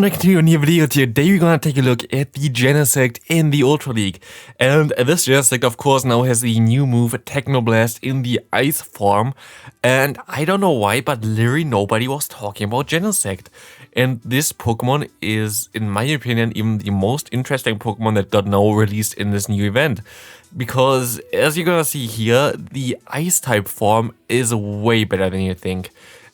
welcome back to a new video. Today we're gonna take a look at the Genesect in the Ultra League. And this Genesect of course now has the new move Technoblast in the ice form. And I don't know why, but literally nobody was talking about Genesect. And this Pokemon is, in my opinion, even the most interesting Pokemon that got now released in this new event. Because as you're gonna see here, the ice type form is way better than you think.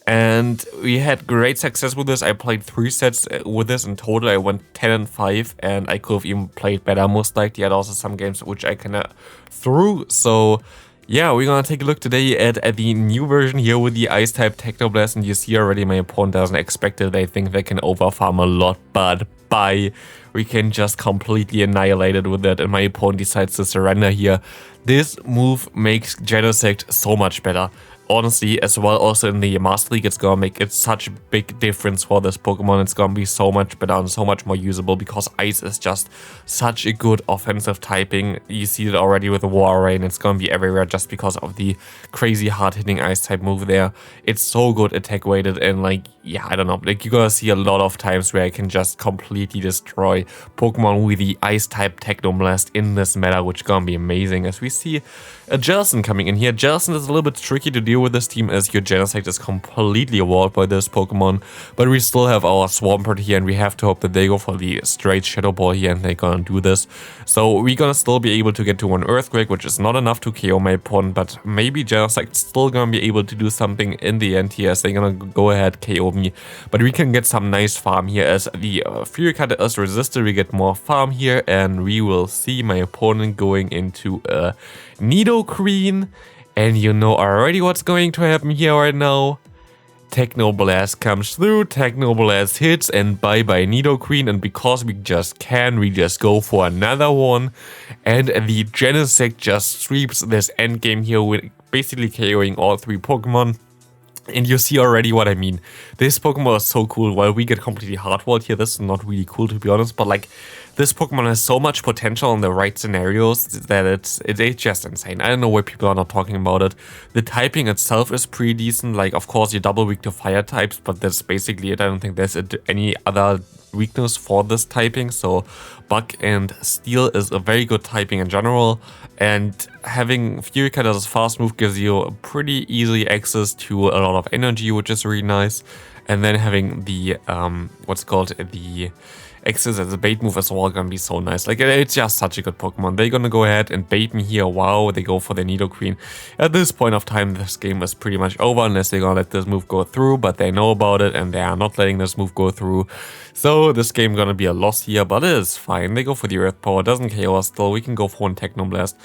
And we had great success with this. I played 3 sets with this in total. I went 10 and 5, and I could have even played better most likely. I had also some games which I kind of threw. So yeah, we're gonna take a look today at the new version here with the ice type Technoblast. And you see already my opponent doesn't expect it. They think they can overfarm a lot, but bye. We can just completely annihilate it with that, and my opponent decides to surrender here. This move makes Genesect so much better. Honestly, as well, also in the Master League, it's gonna make it such a big difference for this Pokemon. It's gonna be so much better and so much more usable because Ice is just such a good offensive typing. You see it already with the Rain. It's gonna be everywhere just because of the crazy hard-hitting Ice type move there. It's so good attack weighted, and like, yeah, I don't know. Like, you're gonna see a lot of times where I can just completely destroy Pokemon with the Ice type Technoblast in this meta, which is gonna be amazing. As we see a Jellicent coming in here. Jellicent is a little bit tricky to deal with this team as your Genesect is completely walled by this Pokemon, but we still have our Swampert here, and we have to hope that they go for the straight Shadow Ball here, and they're gonna do this. So we're gonna still be able to get to one Earthquake, which is not enough to KO my opponent, but maybe Genesect's still gonna be able to do something in the end here as they're gonna go ahead KO me. But we can get some nice farm here as the Fury Cutter is resisted. We get more farm here, and we will see my opponent going into a Nidoqueen. And you know already what's going to happen here right now. Technoblast comes through, Technoblast hits, and bye-bye Nidoqueen. And because we just can, we just go for another one. And the Genesect just sweeps this endgame here with basically KOing all 3 Pokemon. And you see already what I mean. This Pokemon is so cool. While we get completely hardwalled here, this is not really cool to be honest, but like, this Pokemon has so much potential in the right scenarios that it's just insane. I don't know why people are not talking about it. The typing itself is pretty decent. Like, of course, you're double weak to fire types, but that's basically it. I don't think there's any other weakness for this typing. So Bug and Steel is a very good typing in general. And having Fury Cut as a fast move gives you pretty easy access to a lot of energy, which is really nice. And then having the, what's called the access as a bait move as well gonna be so nice. Like, it's just such a good Pokemon. They're gonna go ahead and bait me here. Wow, they go for the Nidoqueen. At this point of time, this game is pretty much over unless they're gonna let this move go through, but they know about it and they are not letting this move go through. So this game gonna be a loss here, but it is fine. They go for the Earth Power, doesn't KO us still. We can go for one Technoblast.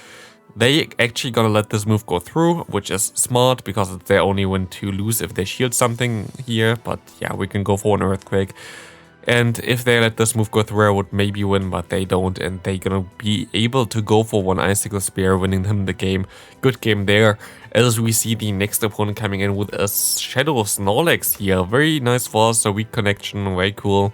They actually gonna let this move go through, which is smart because it's their only win to lose if they shield something here. But yeah, we can go for an Earthquake. And if they let this move go through, I would maybe win, but they don't. And they're gonna be able to go for one Icicle Spear, winning them the game. Good game there. As we see the next opponent coming in with a Shadow Snorlax here. Very nice for us, a weak connection, very cool.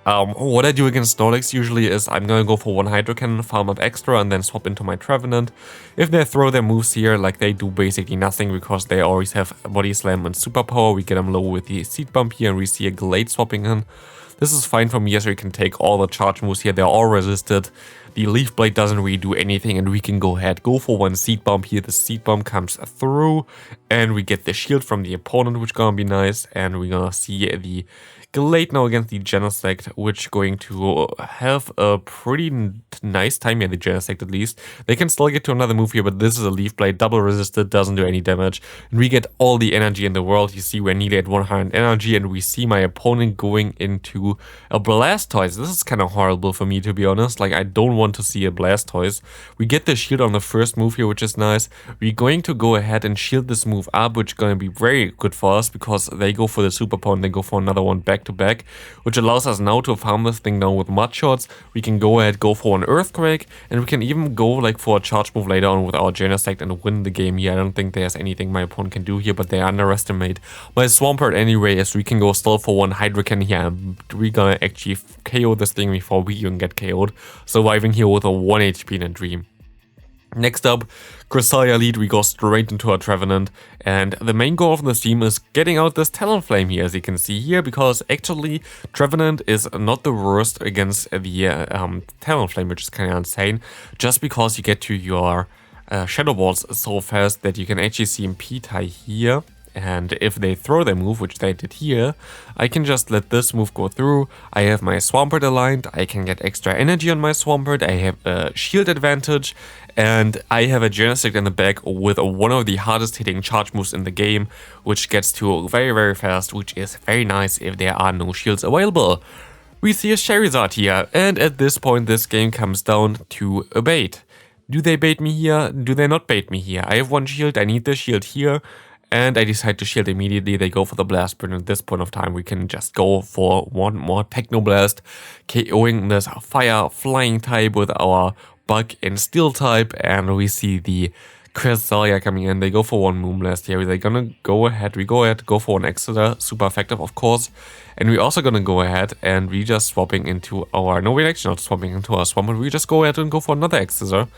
What I do against Snorlax usually is I'm gonna go for one Hydro Cannon, farm up extra, and then swap into my Trevenant. If they throw their moves here, like, they do basically nothing because they always have Body Slam and Superpower. We get them low with the Seed Bump here, and we see a Glade swapping in. This is fine for me as we can take all the charge moves here. They're all resisted. The Leaf Blade doesn't really do anything, and we can go ahead, go for one Seed Bump here. The Seed Bump comes through, and we get the shield from the opponent, which is gonna be nice. And we're gonna see the Glade now against the Genesect, which going to have a pretty nice time here, the Genesect at least. They can still get to another move here, but this is a Leaf Blade, double resisted, doesn't do any damage. And we get all the energy in the world. You see we're nearly at 100 energy, and we see my opponent going into a Blastoise. This is kind of horrible for me, to be honest. Like, I don't want to see a Blastoise. We get the shield on the first move here, which is nice. We're going to go ahead and shield this move up, which is going to be very good for us because they go for the Super Power and they go for another one back to back, which allows us now to farm this thing down with Mud Shots. We can go ahead, go for an Earthquake, and we can even go like for a charge move later on with our Genesect and win the game here. I don't think there's anything my opponent can do here, but they underestimate my Swampert anyway, as we can go still for one Hydro Cannon here, and we're gonna actually KO this thing before we even get KO'd, surviving here with a 1 HP in a Dream. Next up, Cresselia lead, we go straight into our Trevenant, and the main goal of this team is getting out this Talonflame here, as you can see here, because actually Trevenant is not the worst against the Talonflame, which is kind of insane, just because you get to your Shadow Balls so fast that you can actually CMP tie here. And if they throw their move, which they did here, I can just let this move go through. I have my Swampert aligned, I can get extra energy on my Swampert, I have a shield advantage, and I have a Genesect in the back with one of the hardest hitting charge moves in the game, which gets to very, very fast, which is very nice if there are no shields available. We see a Charizard here, and at this point this game comes down to a bait. Do they bait me here? Do they not bait me here? I have one shield, I need the shield here. And I decide to shield immediately. They go for the Blast Burn. At this point of time, we can just go for one more Techno Blast, KOing this Fire Flying type with our Bug and Steel type. And we see the Cresselia coming in. They go for one Moonblast here. They're gonna go ahead. We go ahead, go for an Exeter. Super effective, of course. And we're also gonna go ahead and we just swapping into our... No, we're actually not swapping into our Swampert. We just go ahead and go for another Exeter.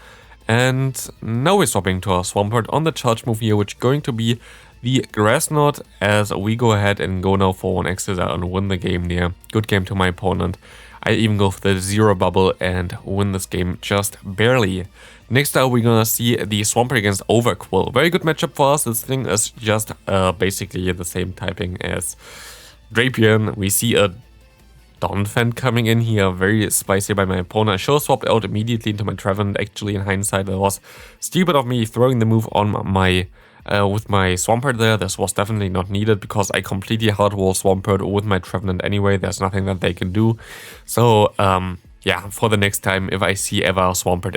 And now we're swapping to our Swampert on the charge move here, which is going to be the Grass Knot, as we go ahead and go now for one Exeter and win the game there. Good game to my opponent. I even go for the Zero Bubble and win this game just barely. Next up, we're gonna see the Swampert against Overquill. Very good matchup for us. This thing is just basically the same typing as Drapion. We see a Donphan coming in here, very spicy by my opponent. I should have swapped out immediately into my Trevenant. Actually, in hindsight, it was stupid of me throwing the move on my with my Swampert there. This was definitely not needed because I completely hardwall Swampert with my Trevenant anyway. There's nothing that they can do. So yeah, for the next time, if I see ever Donphan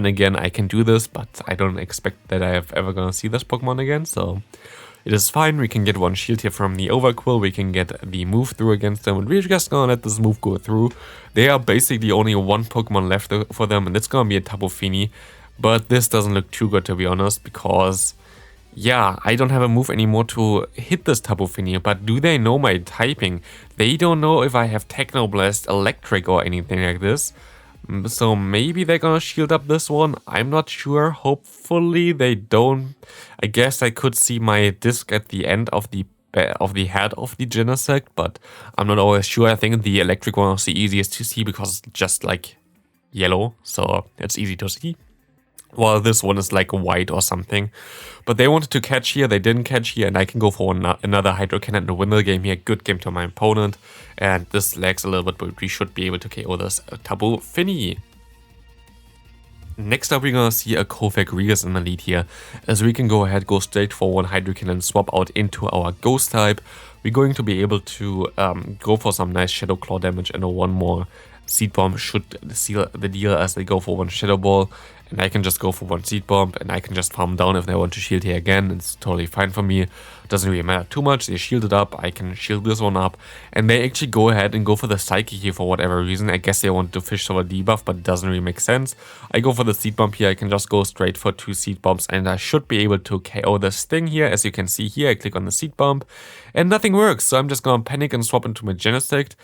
again, I can do this, but I don't expect that I have ever gonna see this Pokemon again. So it is fine, we can get one shield here from the Overquill, we can get the move through against them, and we're just gonna let this move go through. They are basically only one Pokemon left for them, and it's gonna be a Tapu Fini. But this doesn't look too good, to be honest, because, yeah, I don't have a move anymore to hit this Tapu Fini, but do they know my typing? They don't know if I have Techno Blast, Electric, or anything like this. So maybe they're gonna shield up this one. I'm not sure. Hopefully they don't. I guess I could see my disc at the end of the head of the Genesect, but I'm not always sure. I think the electric one is the easiest to see because it's just like yellow, so it's easy to see. While this one is like white or something. But they wanted to catch here, they didn't catch here, and I can go for another Hydro Cannon and win the game here. Good game to my opponent. And this lags a little bit, but we should be able to KO this Tapu Fini. Next up, we're gonna see a Kaiwei Chang in the lead here, as we can go ahead, go straight for one Hydro Cannon, swap out into our Ghost type. We're going to be able to go for some nice Shadow Claw damage, and one more Seed Bomb should seal the deal as they go for one Shadow Ball. And I can just go for one Seed Bomb, and I can just farm down if they want to shield here again. It's totally fine for me. Doesn't really matter too much. They shield it up, I can shield this one up. And they actually go ahead and go for the Psychic here for whatever reason. I guess they want to fish over debuff, but it doesn't really make sense. I go for the Seed Bomb here. I can just go straight for 2 Seed Bombs, and I should be able to KO this thing here. As you can see here, I click on the Seed Bomb, and nothing works. So I'm just gonna panic and swap into my Genesect.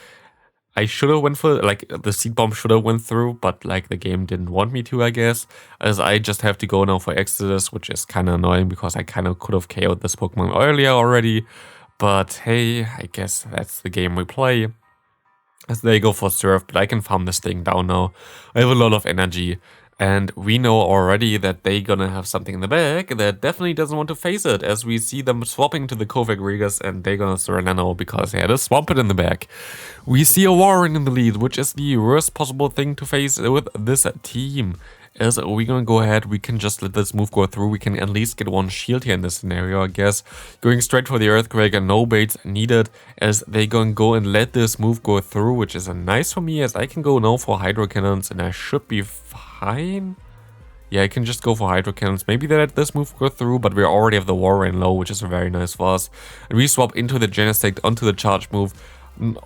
I should have went for, like, the Seed Bomb should have went through, but, like, the game didn't want me to, I guess. As I just have to go now for Exodus, which is kind of annoying because I kind of could have KO'd this Pokemon earlier already. But, hey, I guess that's the game we play. As they go for Surf, but I can farm this thing down now. I have a lot of energy. And we know already that they're gonna have something in the back that definitely doesn't want to face it, as we see them swapping to the Kaiwei Chang, and they're gonna surrender now because they had a Swampert in the back. We see a Warren in the lead, which is the worst possible thing to face with this team. As we're gonna go ahead, we can just let this move go through. We can at least get one shield here in this scenario, I guess. Going straight for the Earthquake and no baits needed, as they gonna go and let this move go through, which is nice for me, as I can go now for Hydro Cannons and I should be fine. Yeah, I can just go for Hydro Cannons. Maybe they let this move go through, but we already have the Warren low, which is very nice for us. And we swap into the Genesect onto the charge move.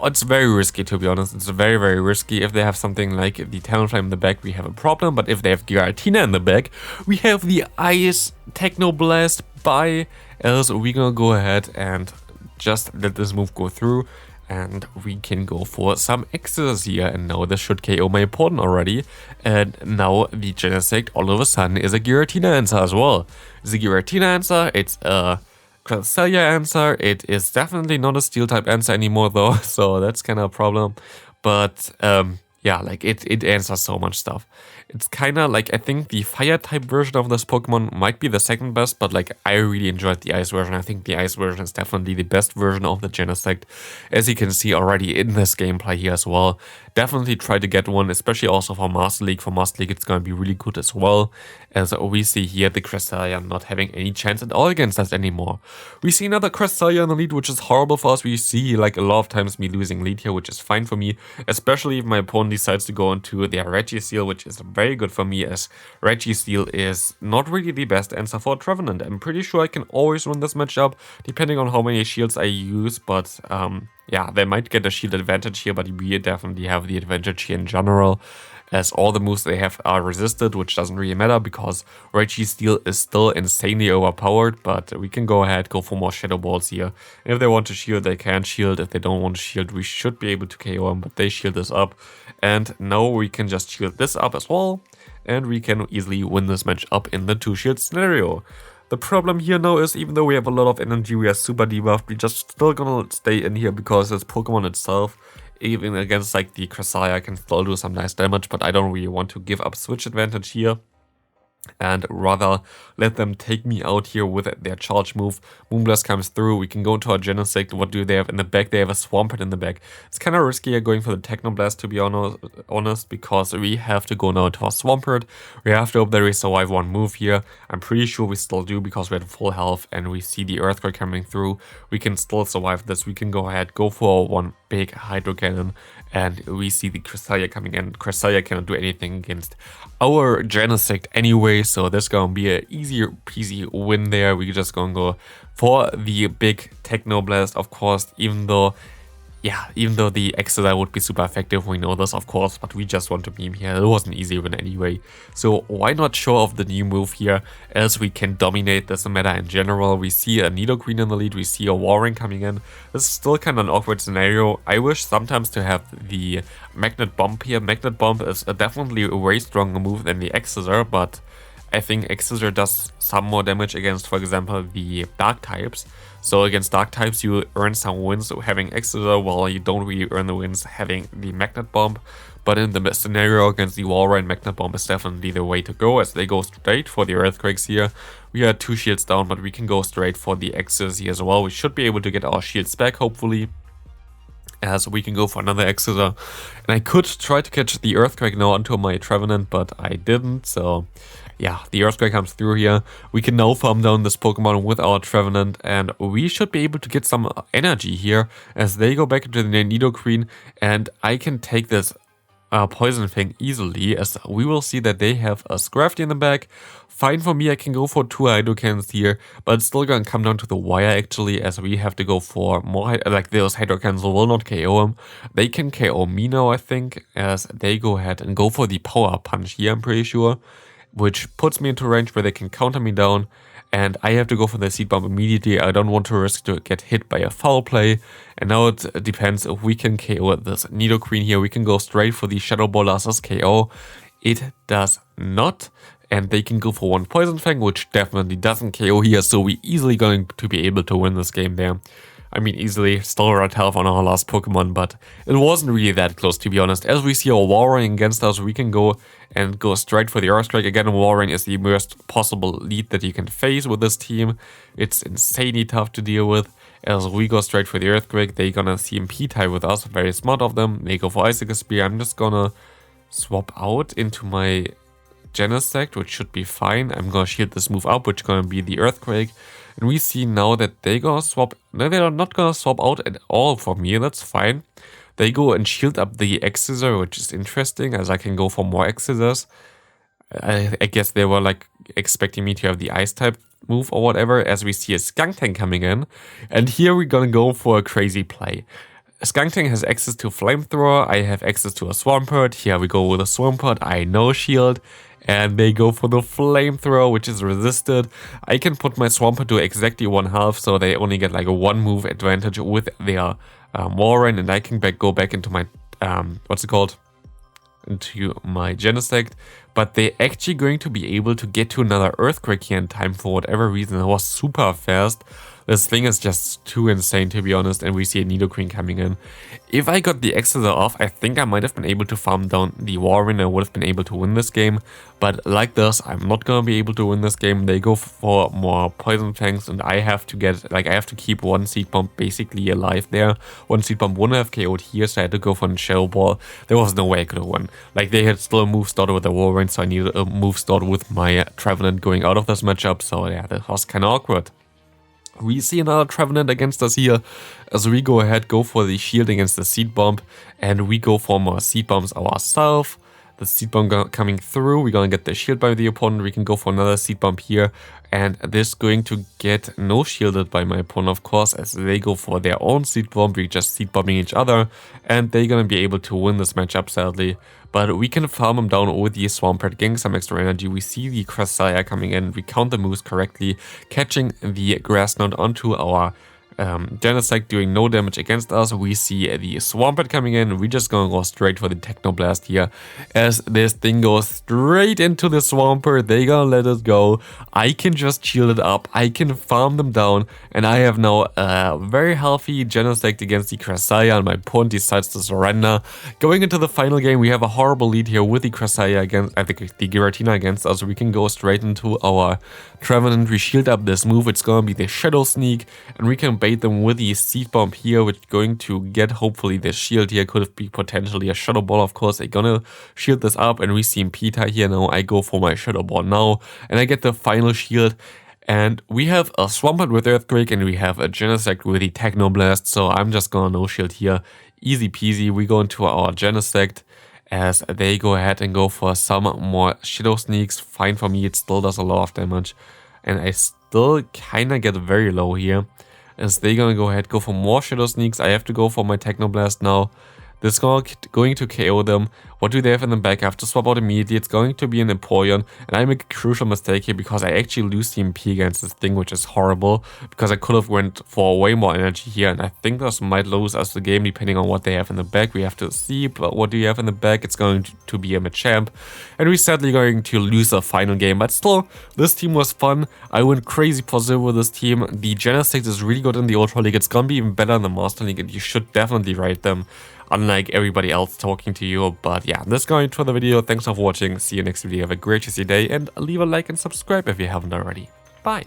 It's very risky, to be honest. It's very, very risky. If they have something like the Talonflame in the back, we have a problem. But if they have Giratina in the back, we have the Ice Techno Blast by, else we're gonna go ahead and just let this move go through. And we can go for some X's here, and now this should KO my opponent already. And now the Genesect all of a sudden is a Giratina answer as well. It's a Giratina answer, it's a Cresselia answer, it is definitely not a Steel type answer anymore though, so that's kind of a problem. But yeah, like it answers so much stuff. It's kind of like, I think the Fire type version of this Pokemon might be the second best, but like I really enjoyed the Ice version. I think the Ice version is definitely the best version of the Genesect, as you can see already in this gameplay here as well. Definitely try to get one, especially also for Master League. For Master League, it's going to be really good as well, as we see here the Cresselia not having any chance at all against us anymore. We see another Cresselia in the lead, which is horrible for us. We see like a lot of times me losing lead here, which is fine for me, especially if my opponent decides to go into their Registeel, which is very good for me, as Registeel is not really the best answer for a Trevenant. I'm pretty sure I can always win this matchup, depending on how many shields I use, but yeah, they might get a shield advantage here, but we definitely have the advantage here in general, as all the moves they have are resisted, which doesn't really matter because Registeel is still insanely overpowered. But we can go ahead, go for more Shadow Balls here. If they want to shield, they can shield. If they don't want to shield, we should be able to KO them, but they shield this up. And now we can just shield this up as well, and we can easily win this match up in the 2-shield scenario. The problem here now is, even though we have a lot of energy, we are super debuffed, we just still gonna stay in here because this Pokemon itself, even against like the Cresselia, can still do some nice damage, but I don't really want to give up switch advantage here, and rather let them take me out here with their charge move. Moonblast comes through, we can go into our Genesect. What do they have in the back? They have a Swampert in the back. It's kind of riskier going for the Technoblast, to be honest, because we have to go now into our Swampert. We have to hope that we survive one move here. I'm pretty sure we still do because we had full health and we see the Earthquake coming through. We can still survive this. We can go ahead, go for one big Hydro Cannon, and we see the Cresselia coming in. Cresselia cannot do anything against our Genesect anyway, so there's gonna be an easy peasy win there. We're just gonna go for the big Technoblast, of course, even though the Exeter would be super effective, we know this, of course, but we just want to beam here. It was an easy win anyway, so why not show off the new move here, as we can dominate this meta in general. We see a Nidoqueen in the lead, we see a Warring coming in. This is still kind of an awkward scenario. I wish sometimes to have the Magnet Bomb here. Magnet Bomb is definitely a way stronger move than the Exeter, but I think Exeter does some more damage against, for example, the Dark types. So against Dark types, you earn some wins having Exeter, while you don't really earn the wins having the Magnet Bomb. But in the scenario against the Walrein, Magnet Bomb is definitely the way to go, as they go straight for the Earthquakes here. We are 2 shields down, but we can go straight for the X's here as well. We should be able to get our shields back, hopefully, as we can go for another Exeter. And I could try to catch the Earthquake now onto my Trevenant, but I didn't, so yeah, the Earthquake comes through here. We can now farm down this Pokemon with our Trevenant, and we should be able to get some energy here as they go back into the Nidoqueen, and I can take this Poison Fang easily, as we will see that they have a Scrafty in the back. Fine for me, I can go for 2 Hydrocans here, but it's still gonna come down to the wire actually, as we have to go for more, like those Hydrocans will not KO him. They can KO me now, I think, as they go ahead and go for the Power Punch here, I'm pretty sure, which puts me into range where they can counter me down, and I have to go for the Seed Bomb immediately. I don't want to risk to get hit by a foul play, and now it depends if we can KO this Nidoqueen here. We can go straight for the Shadow Ball as KO. It does not, and they can go for 1 Poison Fang, which definitely doesn't KO here, so we easily going to be able to win this game there. I mean, easily, still around health on our last Pokemon, but it wasn't really that close, to be honest. As we see our Warring against us, we can go straight for the Earthquake. Again, Warring is the worst possible lead that you can face with this team. It's insanely tough to deal with. As we go straight for the Earthquake, they gonna CMP tie with us. Very smart of them. They go for Icicle Spear. I'm just gonna swap out into my Genesect, which should be fine. I'm gonna shield this move up, which is gonna be the Earthquake. And we see now that they gonna swap. No, they're not gonna swap out at all for me. That's fine. They go and shield up the Exeter, which is interesting, as I can go for more Exeters. I guess they were like expecting me to have the Ice type move or whatever, as we see a Skuntank coming in. And here we're gonna go for a crazy play. Skuntank has access to Flamethrower. I have access to a Swampert. Here we go with a Swampert. I no shield. And they go for the Flamethrower, which is resisted. I can put my Swampert to exactly 1/2, so they only get like a 1 move advantage with their Warren, and I can go back into my, what's it called? Into my Genesect, but they're actually going to be able to get to another Earthquake here in time for whatever reason. It was super fast. This thing is just too insane, to be honest, and we see a Nidoqueen coming in. If I got the Exeter off, I think I might have been able to farm down the Warren. I would have been able to win this game, but like this, I'm not gonna be able to win this game. They go for more Poison Fangs, and I have to get, like, I have to keep one Seed Bomb basically alive there. One Seed Bomb wouldn't have KO'd here, so I had to go for a Shadow Ball. There was no way I could have won. Like, they had still a move started with the Warren, so I needed a move started with my Trevenant going out of this matchup, so yeah, that was kind of awkward. We see another Trevenant against us here, as we go ahead, go for the shield against the Seed Bomb, and we go for more Seed Bombs ourselves. The Seed Bomb coming through, we're gonna get the shield by the opponent, we can go for another Seed Bomb here, and this going to get no shielded by my opponent, of course, as they go for their own Seed Bomb. We're just Seed Bombing each other, and they're gonna be able to win this matchup, sadly. But we can farm them down with the Swampert, getting some extra energy. We see the Cresselia coming in, we count the moves correctly, catching the Grass Knot onto our Genesect, doing no damage against us. We see the Swampert coming in. We're just gonna go straight for the Technoblast here, as this thing goes straight into the Swampert. They gonna let it go. I can just shield it up, I can farm them down, and I have now a very healthy Genesect against the Cresselia, and my opponent decides to surrender. Going into the final game, we have a horrible lead here with the Cresselia against, I think, the Giratina against us. We can go straight into our Trevenant. We shield up this move. It's gonna be the Shadow Sneak, and we can bait them with the Seed Bomb here, which is going to get hopefully the shield here. Could have been potentially a Shadow Ball, of course. They're gonna shield this up, and we see Peter here now. I go for my Shadow Ball now, and I get the final shield. And we have a Swampert with Earthquake, and we have a Genesect with the Technoblast, so I'm just gonna no shield here. Easy peasy. We go into our Genesect, as they go ahead and go for some more Shadow Sneaks. Fine for me, it still does a lot of damage, and I still kinda get very low here, as they gonna go ahead, go for more Shadow Sneaks. I have to go for my Technoblast now. This is going to KO them. What do they have in the back? I have to swap out immediately. It's going to be an Empoleon, and I make a crucial mistake here because I actually lose the MP against this thing, which is horrible, because I could have went for way more energy here, and I think this might lose us the game depending on what they have in the back. We have to see, but what do you have in the back? It's going to be a Machamp, and we're sadly going to lose the final game, but still, this team was fun. I went crazy positive with this team. The Genesect is really good in the Ultra League. It's gonna be even better in the Master League, and you should definitely rate them, unlike everybody else talking to you. But yeah, that's going to the video. Thanks for watching. See you next video. Have a great day, and leave a like and subscribe if you haven't already. Bye.